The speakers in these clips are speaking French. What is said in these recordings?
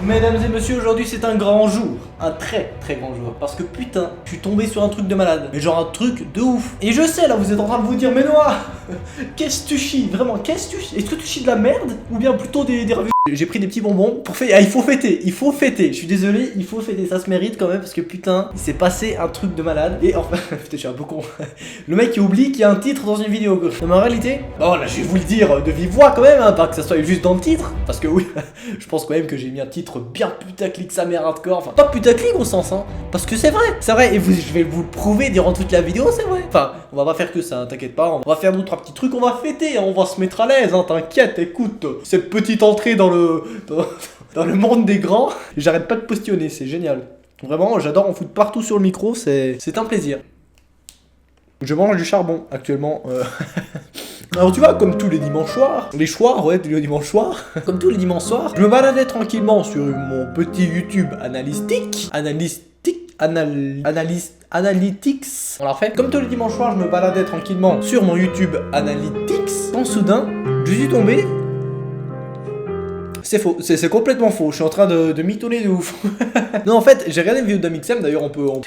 Mesdames et messieurs, aujourd'hui c'est un grand jour. Un très très grand jour. Parce que putain, je suis tombé sur un truc de malade. Mais genre un truc de ouf. Et je sais, là vous êtes en train de vous dire, mais Noah, qu'est-ce que tu chies? Vraiment, qu'est-ce que tu chies? Est-ce que tu chies de la merde? Ou bien plutôt des revues? J'ai pris des petits bonbons pour fêter. Ah, il faut fêter, il faut fêter. Je suis désolé, il faut fêter. Ça se mérite quand même parce que putain, il s'est passé un truc de malade. Et enfin, putain, je suis un peu con. Le mec qui oublie qu'il y a un titre dans une vidéo. Mais en réalité, bon là, je vais vous le dire de vive voix quand même, hein, pas que ça soit juste dans le titre. Parce que oui, je pense quand même que j'ai mis un titre bien putaclic sa mère hardcore. Enfin, pas putaclic au sens, hein. Parce que c'est vrai. Et je vais vous le prouver durant toute la vidéo, c'est vrai. Enfin, on va pas faire que ça, hein, t'inquiète pas. On va faire 2 ou 3 petits trucs, on va fêter, hein, on va se mettre à l'aise, hein, t'inquiète, écoute. Cette petite entrée dans le monde des grands, j'arrête pas de postillonner, c'est génial. Vraiment, j'adore en foutre partout sur le micro, c'est un plaisir. Je mange du charbon actuellement. Alors tu vois, comme tous les dimanches soirs, les dimanches soirs, comme tous les dimanches soirs, je me baladais tranquillement sur mon petit YouTube analytics. On l'a refait. Comme tous les dimanches soirs, je me baladais tranquillement sur mon YouTube Analytics. Quand soudain, je suis tombé. C'est faux, c'est complètement faux, je suis en train de mitonner de ouf. Non, en fait, j'ai regardé une vidéo d'Amixem, d'ailleurs on peut... 2000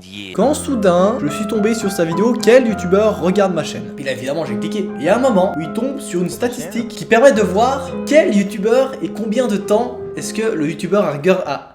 years. Quand soudain, je suis tombé sur sa vidéo, quel youtubeur regarde ma chaîne? Puis là, évidemment, j'ai cliqué. Et à un moment où il tombe sur une statistique qui permet de voir quel youtubeur et combien de temps est-ce que le youtubeur a...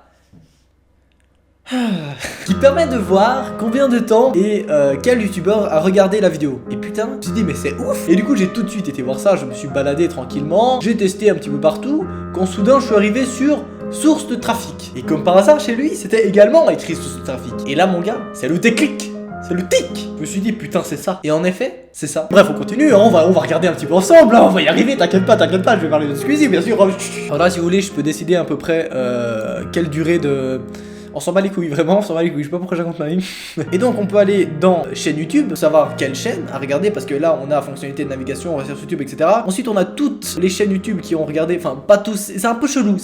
qui permet de voir combien de temps et quel youtubeur a regardé la vidéo. Et putain, je me suis dit mais c'est ouf. Et du coup j'ai tout de suite été voir ça, je me suis baladé tranquillement, j'ai testé un petit peu partout, quand soudain je suis arrivé sur source de trafic. Et comme par hasard chez lui, c'était également écrit source de trafic. Et là mon gars, c'est le déclic. C'est le tic. Je me suis dit putain c'est ça. Et en effet, c'est ça. Bref, on continue, hein, on va regarder un petit peu ensemble, hein, on va y arriver, t'inquiète pas, je vais parler de Squeezie bien sûr. Alors là si vous voulez, je peux décider à peu près quelle durée de... On s'en bat les couilles, vraiment, on s'en bat les couilles, je sais pas pourquoi je raconte ma vie. Et donc on peut aller dans chaîne YouTube, savoir quelle chaîne à regarder, parce que là on a fonctionnalité de navigation, on va sur YouTube, etc. Ensuite on a toutes les chaînes YouTube qui ont regardé, enfin pas tous, c'est un peu chelou,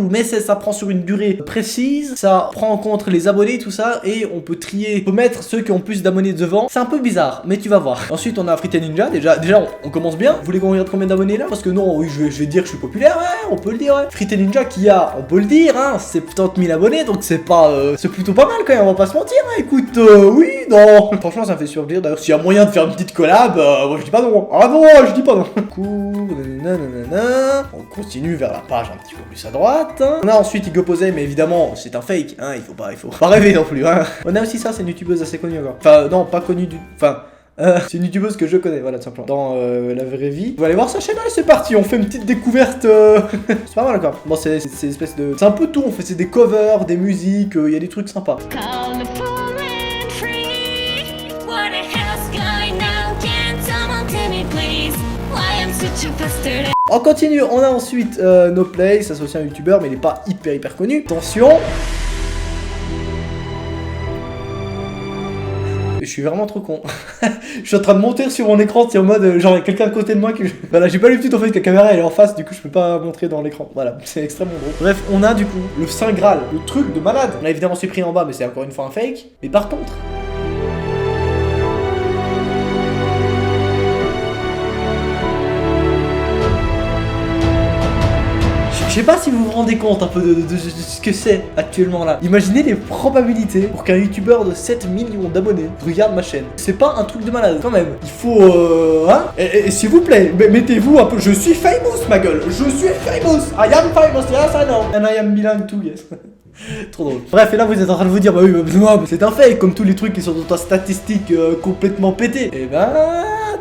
mais ça prend sur une durée précise, ça prend en compte les abonnés, tout ça, et on peut trier, on peut mettre ceux qui ont plus d'abonnés devant. C'est un peu bizarre, mais tu vas voir. Ensuite on a Frite Ninja, déjà on commence bien. Vous voulez qu'on regarde combien d'abonnés là? Parce que non, oui, je vais dire que je suis populaire, ouais, on peut le dire, ouais. Frite Ninja qui a, on peut le dire, hein, 70 000 abonnés, donc c'est pas... c'est plutôt pas mal quand même, on va pas se mentir, hein. Écoute, oui, non. Franchement, ça me fait survivre. D'ailleurs, s'il y a moyen de faire une petite collab, moi je dis pas non. Ah non, je dis pas non. On continue vers la page un petit peu plus à droite. Hein. On a ensuite Igo Posey, mais évidemment, c'est un fake, hein. Il faut pas rêver non plus, hein. On a aussi ça, c'est une youtubeuse assez connue encore. Enfin, non, pas connue du. Enfin. C'est une youtubeuse que je connais, voilà, tout simplement. Dans la vraie vie. Vous allez voir sa chaîne, allez, c'est parti, on fait une petite découverte. C'est pas mal, d'accord. Bon, c'est une espèce de... C'est un peu tout, on fait des covers, des musiques, il y a des trucs sympas. On continue, on a ensuite NoPlay, ça c'est aussi un youtubeur, mais il est pas hyper connu. Attention. Je suis vraiment trop con. Je suis en train de monter sur mon écran, c'est en mode genre il y a quelqu'un à côté de moi qui... Voilà, j'ai pas l'habitude en fait que la caméra elle est en face, du coup je peux pas montrer dans l'écran. Voilà, c'est extrêmement drôle. Bref, on a du coup le Saint Graal, le truc de malade. On a évidemment supprimé en bas, mais c'est encore une fois un fake. Mais par contre... Je sais pas si vous vous rendez compte un peu de ce que c'est actuellement là. Imaginez les probabilités pour qu'un youtubeur de 7 millions d'abonnés regarde ma chaîne. C'est pas un truc de malade quand même. Il faut hein. Et s'il vous plaît, mettez-vous un peu. Je suis famous ma gueule. Je suis famous. I am famous, yes I know. And I am Milan too, yes. Trop drôle. Bref, et là vous êtes en train de vous dire bah oui, mais c'est un fake comme tous les trucs qui sont dans ta statistique complètement pété. Et ben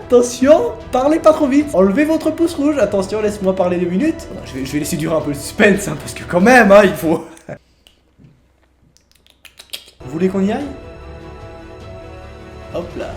attention, parlez pas trop vite. Enlevez votre pouce rouge. Attention, laisse-moi parler 2 minutes. Je vais laisser durer un peu le suspense, hein, parce que quand même, hein, il faut... Vous voulez qu'on y aille? Hop là.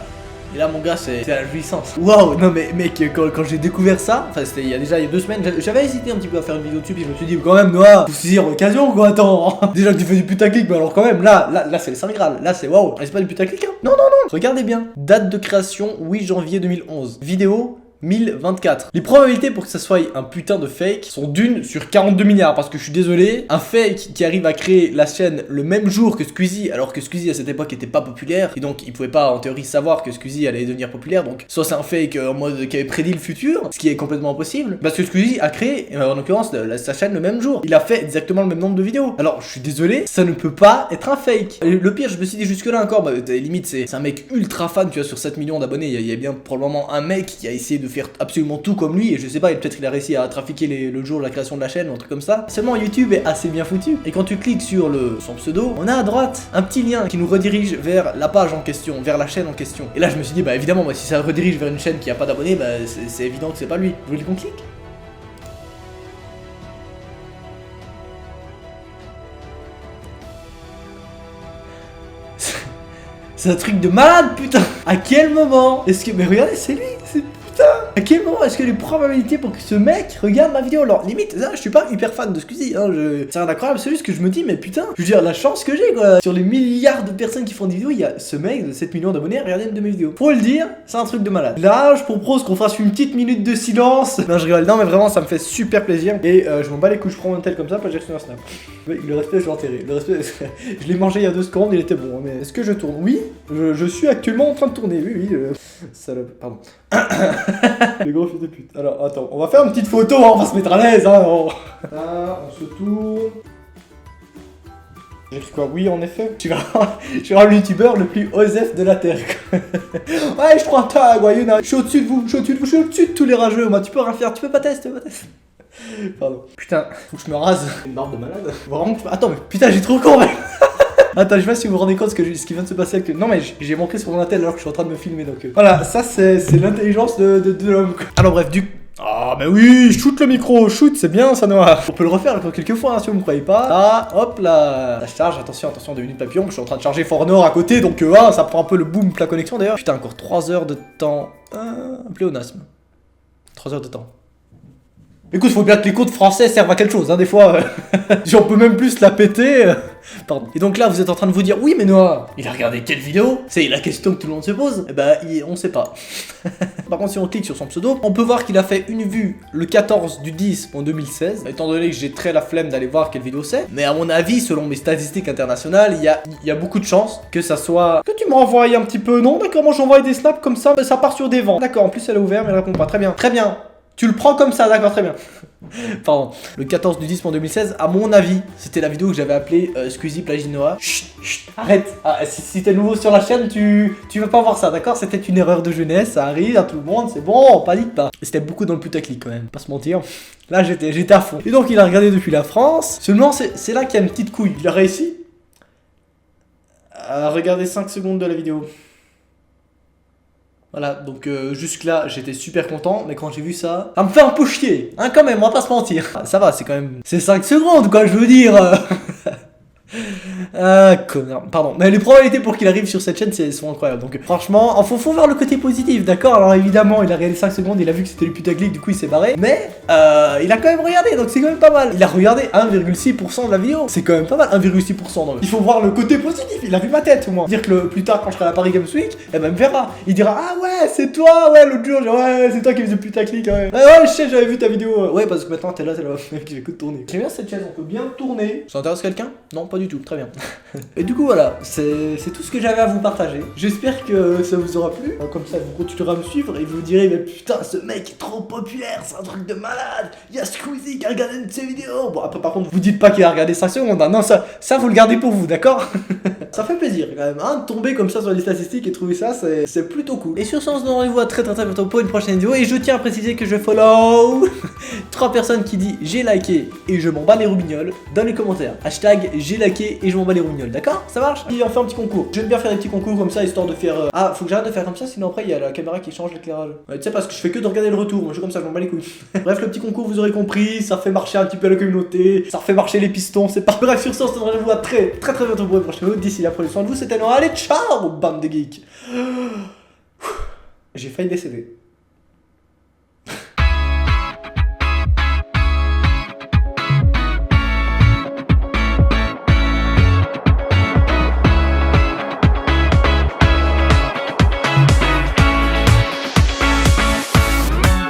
Et là mon gars c'est la jouissance. Waouh, non mais mec, quand j'ai découvert ça, enfin c'était il y a 2 semaines, j'avais hésité un petit peu à faire une vidéo dessus, puis je me suis dit quand même Noah, faut saisir l'occasion quoi, attends. Déjà que tu fais du putaclic, mais alors quand même là c'est le Saint Graal, là c'est waouh. C'est pas du putaclic hein. Non. Regardez bien. Date de création 8 janvier 2011. Vidéo 1024. Les probabilités pour que ça soit un putain de fake sont d'une sur 42 milliards. Parce que je suis désolé, un fake qui arrive à créer la chaîne le même jour que Squeezie, alors que Squeezie à cette époque était pas populaire, et donc il pouvait pas en théorie savoir que Squeezie allait devenir populaire, donc soit c'est un fake en mode qui avait prédit le futur, ce qui est complètement impossible, parce que Squeezie a créé, en l'occurrence, sa chaîne le même jour. Il a fait exactement le même nombre de vidéos. Alors je suis désolé, ça ne peut pas être un fake. Et le pire, je me suis dit jusque là encore, bah, limite c'est un mec ultra fan, tu vois, sur 7 millions d'abonnés, il y a bien probablement un mec qui a essayé de faire absolument tout comme lui, et je sais pas, peut-être il a réussi à trafiquer le jour de la création de la chaîne ou un truc comme ça. Seulement YouTube est assez bien foutu, et quand tu cliques sur son pseudo, on a à droite un petit lien qui nous redirige vers la page en question, vers la chaîne en question. Et là je me suis dit, bah évidemment, moi, si ça redirige vers une chaîne qui a pas d'abonnés, bah c'est évident que c'est pas lui. Vous voulez qu'on clique? C'est un truc de malade, putain. À quel moment est-ce que... Mais regardez, c'est lui, c'est... Putain. À quel moment est-ce que les probabilités pour que ce mec regarde ma vidéo? Alors, limite, là, je suis pas hyper fan de Squeezie, hein, c'est un incroyable, c'est juste que je me dis, mais putain, je veux dire, la chance que j'ai, quoi. Sur les milliards de personnes qui font des vidéos, il y a ce mec de 7 millions d'abonnés à regarder une de mes vidéos. Faut le dire, c'est un truc de malade. Là, je propose qu'on fasse une petite minute de silence. Non, je rigole, non, mais vraiment, ça me fait super plaisir. Et je m'en bats les couilles, je prends un tel comme ça, pas j'ai reçu un snap. Oui, le respect, je l'ai enterré. Le respect, je l'ai mangé il y a 2 secondes, il était bon, mais est-ce que je tourne? Oui, je suis actuellement en train de tourner, oui, oui. Salope, pardon. Le gros fils de pute. Alors, attends, on va faire une petite photo, hein, on va se mettre à l'aise, hein. Là, on se tourne. J'ai écrit quoi? Oui, en effet. Je suis vraiment le youtubeur le plus osef de la terre. Ouais, je prends un tag, ouais, je suis au-dessus de vous, je suis au-dessus de vous, je suis au-dessus de tous les rageux. Moi, tu peux rien faire, tu peux pas tester, Pardon. Putain, faut que je me rase. Une barbe de malade. Vraiment, attends, mais putain, j'ai trop con, mec. Attends, je sais pas si vous vous rendez compte ce qui vient de se passer avec... Non mais j'ai manqué sur mon attel alors que je suis en train de me filmer, donc... Voilà, ça c'est l'intelligence de l'homme. Alors bref, Ah mais oui, shoot le micro, shoot, c'est bien ça, Noah. On peut le refaire encore quelques fois, hein, si vous me croyez pas. Ah, hop là. La charge, attention, 2 minutes papillon, je suis en train de charger Fort Nord à côté, donc ça prend un peu le boom, la connexion d'ailleurs. Putain, encore 3 heures de temps. Un pléonasme. 3 heures de temps. Écoute, faut bien que les codes français servent à quelque chose, hein, des fois. J'en peux même plus la péter. Pardon. Et donc là, vous êtes en train de vous dire, oui, mais Noah, il a regardé quelle vidéo? C'est la question que tout le monde se pose. Eh ben, on sait pas. Par contre, si on clique sur son pseudo, on peut voir qu'il a fait une vue le 14 du 10 en 2016. Étant donné que j'ai très la flemme d'aller voir quelle vidéo c'est. Mais à mon avis, selon mes statistiques internationales, il y a beaucoup de chances que ça soit... Que tu m'envoies un petit peu, non? D'accord, moi j'envoie des snaps comme ça, ça part sur des vents. D'accord, en plus elle est ouverte, mais elle répond pas. Très bien, très bien. Tu le prends comme ça, d'accord, très bien. Pardon. Le 14 du 10 en 2016, à mon avis, c'était la vidéo que j'avais appelée Squeezie Plagie Noah. Chut, chut, arrête. Ah, si t'es nouveau sur la chaîne, tu vas pas voir ça, d'accord? C'était une erreur de jeunesse, ça arrive à tout le monde, c'est bon, panique pas. C'était beaucoup dans le putaclic quand même, pas se mentir. Là, j'étais à fond. Et donc, il a regardé depuis la France. Seulement, c'est là qu'il y a une petite couille. Il a réussi à regarder 5 secondes de la vidéo. Voilà, donc jusque là j'étais super content, mais quand j'ai vu ça, ça me fait un peu chier, hein, quand même, on va pas se mentir. Ah, ça va, c'est quand même... C'est 5 secondes, quoi, je veux dire. Ah, connard, pardon. Mais les probabilités pour qu'il arrive sur cette chaîne sont incroyables. Donc franchement, faut voir le côté positif, d'accord? Alors évidemment, il a regardé 5 secondes, il a vu que c'était le putaclic, du coup il s'est barré. Mais il a quand même regardé, donc c'est quand même pas mal. Il a regardé 1,6% de la vidéo. C'est quand même pas mal, 1,6%. Donc il faut voir le côté positif, il a vu ma tête au moins. Dire que plus tard, quand je serai à la Paris Games Week, eh ben il me verra. Il dira, ah ouais, c'est toi, ouais, l'autre jour, genre, ouais, c'est toi qui faisais le putaclic, ouais. Ouais, je sais, j'avais vu ta vidéo. Ouais, parce que maintenant t'es là, j'écoute tourner. J'aime bien cette chaîne, on peut bien tourner. Ça intéresse quelqu'un? Non, pas du tout, très bien. Et du coup voilà, c'est tout ce que j'avais à vous partager. J'espère que ça vous aura plu. Comme ça vous continuerez à me suivre et vous vous direz, mais putain, ce mec est trop populaire, c'est un truc de malade. Il y a Squeezie qui a regardé une de ses vidéos. Bon après par contre vous dites pas qu'il a regardé 5 secondes, hein. Non, ça vous le gardez pour vous, d'accord? Ça fait plaisir quand même, hein, de tomber comme ça sur les statistiques et trouver ça, c'est plutôt cool. Et sur ce, on se donne rendez-vous à très bientôt pour une prochaine vidéo. Et je tiens à préciser que je follow 3 personnes qui disent j'ai liké et je m'en bats les roubignoles dans les commentaires. Hashtag j'ai liké et je m'en bats les roubignoles, d'accord? Ça marche? Et on fait un petit concours. J'aime bien faire des petits concours comme ça, histoire de faire... Ah, faut que j'arrête de faire comme ça, sinon après il y a la caméra qui change l'éclairage. Ouais, tu sais, parce que je fais que de regarder le retour, moi je suis comme ça, je m'en bats les couilles. Bref, le petit concours, vous aurez compris, ça fait marcher un petit peu la communauté, ça refait marcher les pistons, c'est pas... Bref, sur ça, on se donne rendez-vous à très bientôt pour une prochaine vidéo. D'ici là, prenez soin de vous, c'était Noah. Allez, ciao, bande de geeks. J'ai failli décéder.